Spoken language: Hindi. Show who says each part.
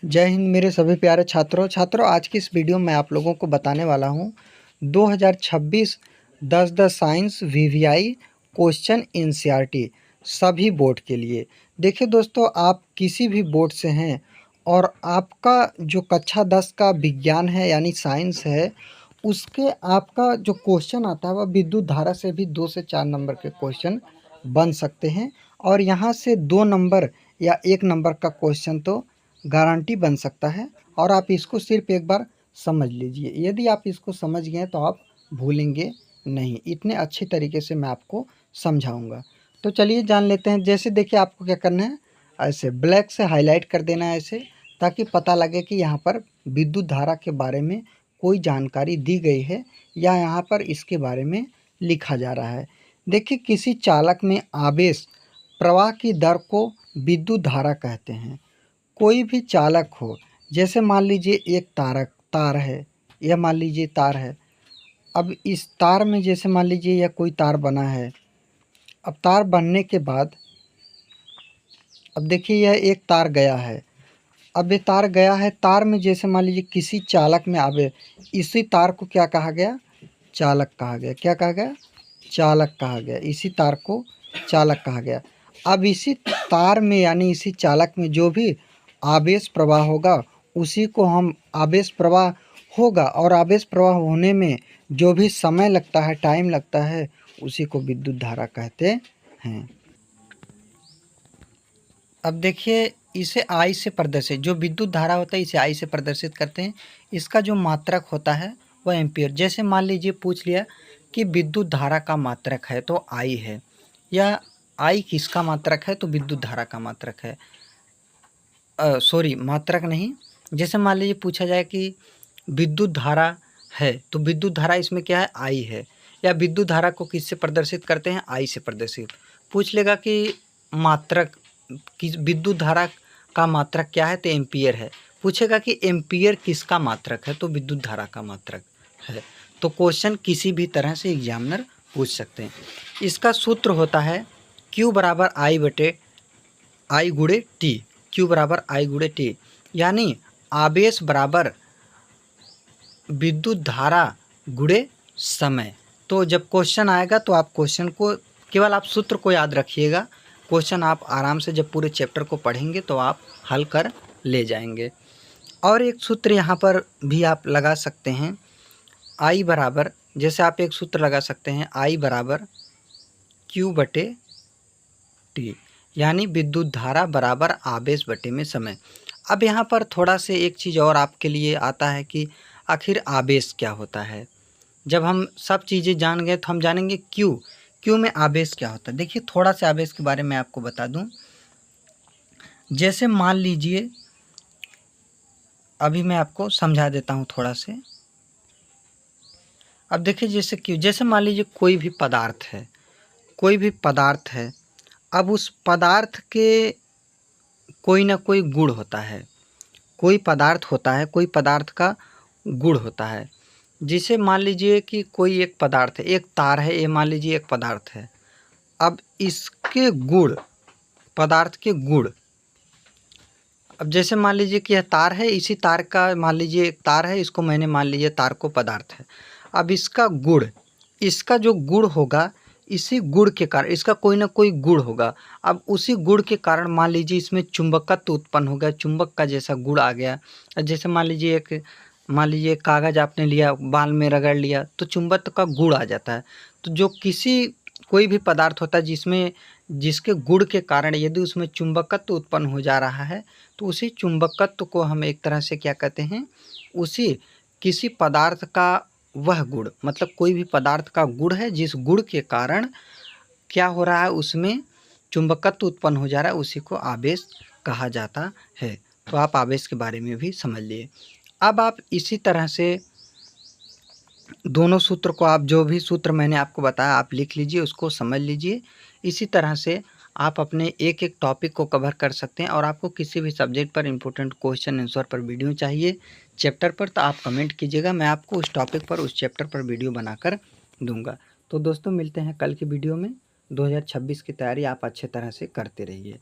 Speaker 1: जय हिंद मेरे सभी प्यारे छात्रों आज की इस वीडियो में आप लोगों को बताने वाला हूँ 2026 10 साइंस वीवीआई क्वेश्चन एनसीईआरटी सभी बोर्ड के लिए। देखिए दोस्तों, आप किसी भी बोर्ड से हैं और आपका जो कक्षा 10 का विज्ञान है यानी साइंस है, उसके आपका जो क्वेश्चन आता है वह विद्युत धारा से भी 2 से 4 नंबर के क्वेश्चन बन सकते हैं और यहाँ से 2 नंबर या 1 नंबर का क्वेश्चन तो गारंटी बन सकता है। और आप इसको सिर्फ एक बार समझ लीजिए, यदि आप इसको समझ गए तो आप भूलेंगे नहीं। इतने अच्छी तरीके से मैं आपको समझाऊंगा। तो चलिए जान लेते हैं। जैसे देखिए, आपको क्या करना है, ऐसे ब्लैक से हाईलाइट कर देना है ऐसे, ताकि पता लगे कि यहाँ पर विद्युत धारा के बारे में कोई जानकारी दी गई है या यहाँ पर इसके बारे में लिखा जा रहा है। देखिए, किसी चालक में आवेश प्रवाह की दर को विद्युत धारा कहते हैं। कोई भी चालक हो, जैसे मान लीजिए एक तार है, यह मान लीजिए तार है। अब इस तार में जैसे मान लीजिए यह कोई तार बना है। अब तार बनने के बाद अब देखिए यह एक तार गया है। अब ये तार गया है, तार में जैसे मान लीजिए किसी चालक में आवे, इसी तार को क्या कहा गया? चालक कहा गया। क्या कहा गया? चालक कहा गया। इसी तार को चालक कहा गया। अब इसी तार में यानी इसी चालक में जो भी आवेश प्रवाह होगा, उसी को हम आवेश प्रवाह होगा, और आवेश प्रवाह होने में जो भी समय लगता है, टाइम लगता है, उसी को विद्युत धारा कहते हैं। अब देखिए, इसे आई से प्रदर्शित, जो विद्युत धारा होता है इसे आई से प्रदर्शित करते हैं। इसका जो मात्रक होता है वह एम्पियर। जैसे मान लीजिए पूछ लिया कि विद्युत धारा का मात्रक है तो आई है, या आई किसका मात्रक है तो विद्युत धारा का मात्रक है। सॉरी, मात्रक नहीं। जैसे मान लीजिए पूछा जाए कि विद्युत धारा है तो विद्युत धारा इसमें क्या है? आई है। या विद्युत धारा को किससे प्रदर्शित करते हैं? आई से प्रदर्शित। पूछ लेगा कि मात्रक कि विद्युत धारा का मात्रक क्या है तो एम्पियर है। पूछेगा कि एम्पियर किसका मात्रक है तो विद्युत धारा का मात्रक है। तो क्वेश्चन किसी भी तरह से एग्जामिनर पूछ सकते हैं। इसका सूत्र होता है Q बराबर आई बटे आई गुणे टी। Q बराबर आई गुणे टी, यानी आवेश बराबर विद्युत धारा गुणे समय। तो जब क्वेश्चन आएगा तो आप क्वेश्चन को केवल आप सूत्र को याद रखिएगा। क्वेश्चन आप आराम से जब पूरे चैप्टर को पढ़ेंगे तो आप हल कर ले जाएंगे। और एक सूत्र यहाँ पर भी आप लगा सकते हैं, आई बराबर, जैसे आप एक सूत्र लगा सकते हैं, आई बराबर Q बटे टी, यानी विद्युत धारा बराबर आवेश बटे में समय। अब यहाँ पर थोड़ा से एक चीज़ और आपके लिए आता है कि आखिर आवेश क्या होता है। जब हम सब चीज़ें जान गए तो हम जानेंगे क्यू में आवेश क्या होता है। देखिए, थोड़ा सा आवेश के बारे में आपको बता दूं। जैसे मान लीजिए, अभी मैं आपको समझा देता हूं थोड़ा से। अब देखिए, जैसे क्यू, जैसे मान लीजिए कोई भी पदार्थ है, कोई भी पदार्थ है। अब उस पदार्थ के कोई ना कोई गुण होता है। कोई पदार्थ होता है, कोई पदार्थ का गुण होता है। जिसे मान लीजिए कि कोई एक पदार्थ है, एक तार है, ये मान लीजिए एक पदार्थ है। अब इसके गुण, पदार्थ के गुण, अब जैसे मान लीजिए कि यह तार है, इसी तार का मान लीजिए एक तार है, इसको मैंने मान लीजिए तार को पदार्थ है। अब इसका गुण, इसका जो गुण होगा, इसी गुण के कारण इसका कोई ना कोई गुण होगा। अब उसी गुण के कारण मान लीजिए इसमें चुंबकत्व उत्पन्न हो गया, चुंबक का जैसा गुण आ गया। जैसे मान लीजिए कागज़ आपने लिया, बाल में रगड़ लिया तो चुंबकत्व का गुण आ जाता है। तो जो कोई भी पदार्थ होता है जिसमें जिसके गुण के कारण यदि उसमें चुंबकत्व उत्पन्न हो जा रहा है, तो उसी चुंबकत्व को हम एक तरह से क्या कहते हैं, उसी किसी पदार्थ का वह गुण, मतलब कोई भी पदार्थ का गुण है जिस गुण के कारण क्या हो रहा है, उसमें चुंबकत्व उत्पन्न हो जा रहा है, उसी को आवेश कहा जाता है। तो आप आवेश के बारे में भी समझ लिए। अब आप इसी तरह से दोनों सूत्र को, आप जो भी सूत्र मैंने आपको बताया आप लिख लीजिए, उसको समझ लीजिए। इसी तरह से आप अपने एक एक टॉपिक को कवर कर सकते हैं। और आपको किसी भी सब्जेक्ट पर इंपॉर्टेंट क्वेश्चन आंसर पर वीडियो चाहिए चैप्टर पर, तो आप कमेंट कीजिएगा, मैं आपको उस टॉपिक पर, उस चैप्टर पर वीडियो बनाकर दूंगा। तो दोस्तों, मिलते हैं कल की वीडियो में। 2026 की तैयारी आप अच्छे तरह से करते रहिए।